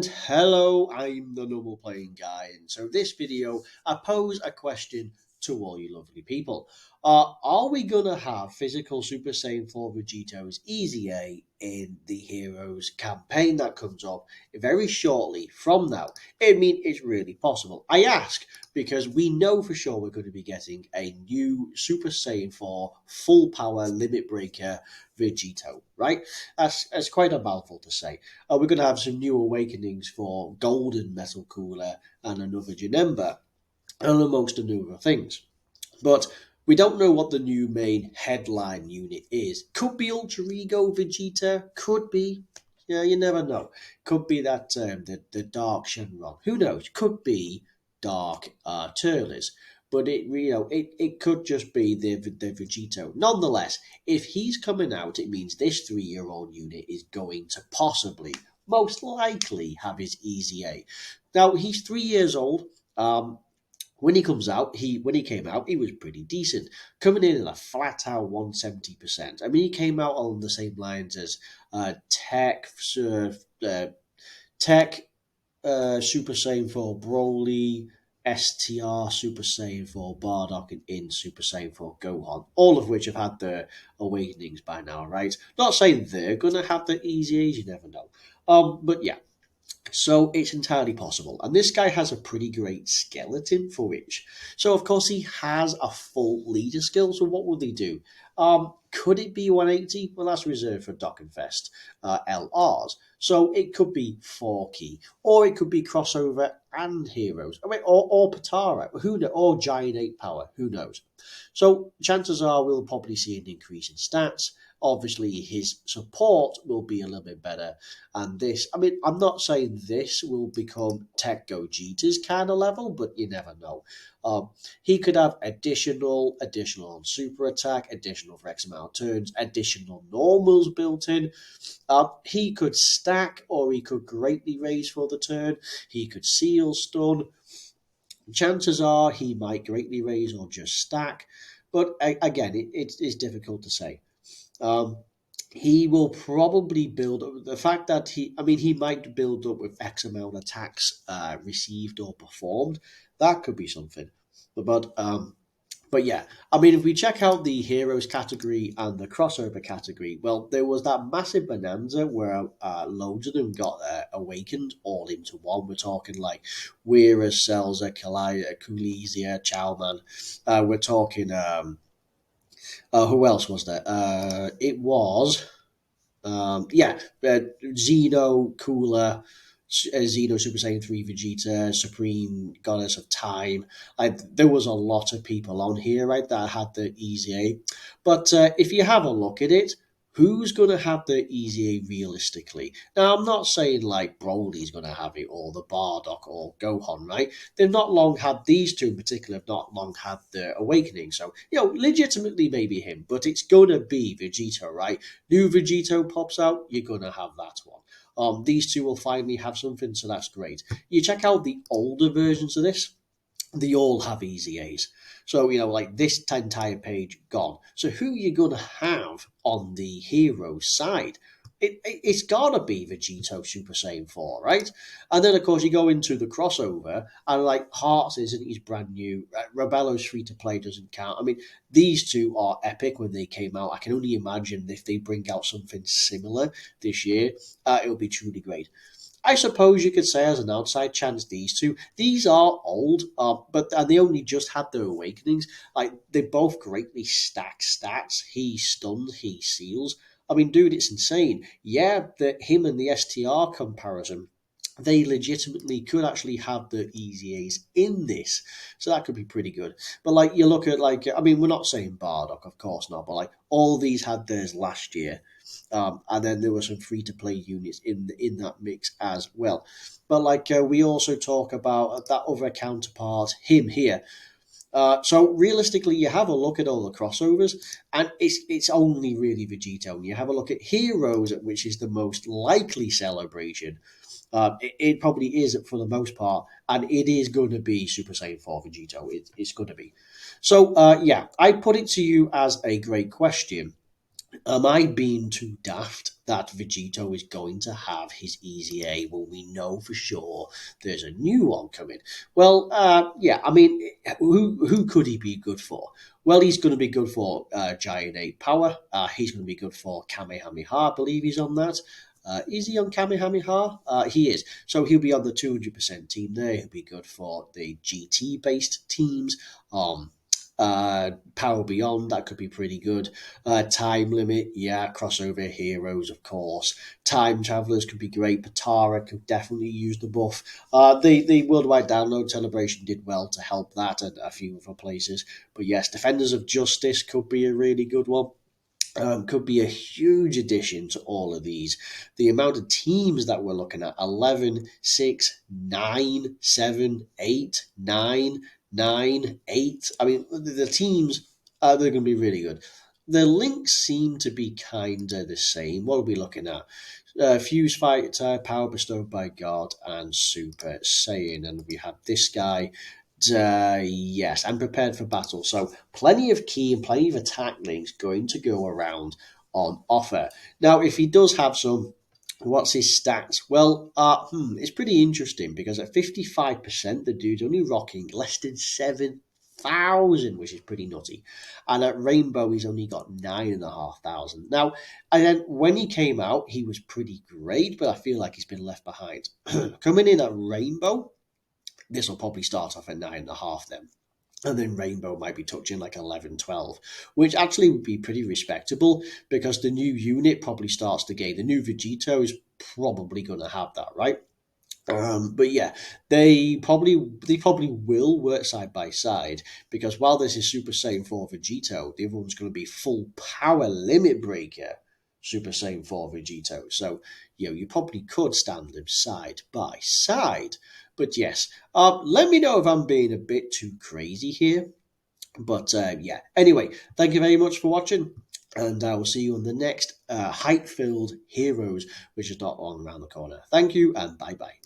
And hello, I'm the normal playing guy, and so this video I pose a question to all you lovely people. Are we gonna have physical Super Saiyan 4 Vegito's Easy A in the Heroes campaign that comes up very shortly from now? I mean, it's really possible. I ask because we know for sure we're going to be getting a new Super Saiyan 4 full power limit breaker Vegito, right? That's quite a mouthful to say. We're going to have some new awakenings for Golden Metal Cooler and another Janemba, and amongst a number of things. But we don't know what the new main headline unit is. Could be Ultra Ego Vegeta, could be. Yeah, you never know. Could be that the Dark Shenron. Who knows? Could be Dark Turles. But it could just be the Vegito. Nonetheless, if he's coming out, it means this 3-year-old unit is going to possibly, most likely, have his Easy A. Now he's 3 years old. When he comes out, when he came out, he was pretty decent, coming in at a flat out 170%. I mean, he came out on the same lines as Tech Super Saiyan 4 Broly, STR Super Saiyan 4 Bardock, and In Super Saiyan 4 Gohan, all of which have had their awakenings by now, right? Not saying they're gonna have the easy A's, you never know. But yeah. So it's entirely possible. And this guy has a pretty great skeleton for which. So of course he has a full leader skill. So what will he do? Could it be 180? Well, that's reserved for Dock and Fest LRs. So it could be 4 key, or it could be crossover and heroes. I mean, or Patara, who knows, or Giant 8 power, who knows? So chances are we'll probably see an increase in stats. Obviously, his support will be a little bit better. And this, I mean, I'm not saying this will become Tech Gogeta's kind of level, but you never know. He could have additional on super attack, additional for X amount of turns, additional normals built in. He could stack, or he could greatly raise for the turn. He could seal stun. Chances are he might greatly raise or just stack. But again, it's difficult to say. He will probably build up the fact that he might build up with X amount of attacks received or performed. That could be something. But yeah, I mean, if we check out the heroes category and the crossover category, well, there was that massive bonanza where loads of them got awakened all into one. We're talking like Weira, Selza, Kulesia, Chowman. We're talking. Who else was there? It was, Xeno, Cooler, Xeno Super Saiyan 3 Vegeta, Supreme Goddess of Time. There was a lot of people on here, right, that had the Easy A. But if you have a look at it, who's going to have the Easy A realistically? Now, I'm not saying like Broly's going to have it or the Bardock or Gohan, right? They've not long had, these two in particular, have not long had the awakening. So, legitimately maybe him, but it's going to be Vegito, right? New Vegito pops out, you're going to have that one. These two will finally have something, so that's great. You check out the older versions of this, they all have easy A's. So, like this entire page gone. So who are you going to have on the hero side? It's got to be Vegito Super Saiyan 4, right? And then, of course, you go into the crossover, and like Hearts isn't, he's brand new. Rebello's free to play doesn't count. I mean, these two are epic when they came out. I can only imagine if they bring out something similar this year, it'll be truly great. I suppose you could say as an outside chance these are old, and they only just had their awakenings. Like they both greatly stack stats. He stuns, he seals. I mean, dude, it's insane. Yeah, him and the STR comparison, they legitimately could actually have the easy A's in this. So that could be pretty good. But like you look at we're not saying Bardock, of course not, but like all these had theirs last year. And then there were some free-to-play units in that mix as well. But we also talk about that other counterpart, him here. So realistically, you have a look at all the crossovers, and it's only really Vegito. And you have a look at Heroes, which is the most likely celebration. It probably is for the most part, and it is going to be Super Saiyan 4 Vegito. It's going to be. So, I put it to you as a great question. Am I being too daft that Vegito is going to have his Easy A when we know for sure there's a new one coming? Well, yeah, I mean, who could he be good for? Well, he's going to be good for Giant 8 Power. He's going to be good for Kamehameha. I believe he's on that. Is he on Kamehameha? He is. So he'll be on the 200% team there. He'll be good for the GT based teams. Power Beyond, that could be pretty good. Time Limit, yeah. Crossover Heroes, of course. Time Travelers could be great. Patara could definitely use the buff. The Worldwide Download Celebration did well to help that and a few other places. But yes, Defenders of Justice could be a really good one. Could be a huge addition to all of these. The amount of teams that we're looking at 11, 6, 9, 7, 8, 9, 9, 8. I mean, the teams, they're going to be really good. The links seem to be kind of the same. What are we looking at? Fuse Fighter, Power Bestowed by God, and Super Saiyan. And we have this guy. Yes, I'm prepared for battle. So plenty of key and plenty of attack links going to go around on offer. Now, if he does have some, what's his stats? Well, it's pretty interesting because at 55%, the dude's only rocking less than 7,000, which is pretty nutty. And at Rainbow, he's only got 9,500. Now, and then when he came out, he was pretty great, but I feel like he's been left behind. Coming in at Rainbow, this will probably start off at 9.5 then. And then Rainbow might be touching like 11, 12, which actually would be pretty respectable because the new unit probably starts to gain. The new Vegito is probably going to have that, right? But yeah, they probably will work side by side because while this is Super Saiyan 4 Vegito, the other one's going to be full power limit breaker Super Saiyan 4 Vegito. So you probably could stand them side by side. But yes, let me know if I'm being a bit too crazy here. But yeah, anyway, thank you very much for watching. And I will see you on the next hype filled Heroes, which is not long around the corner. Thank you and bye bye.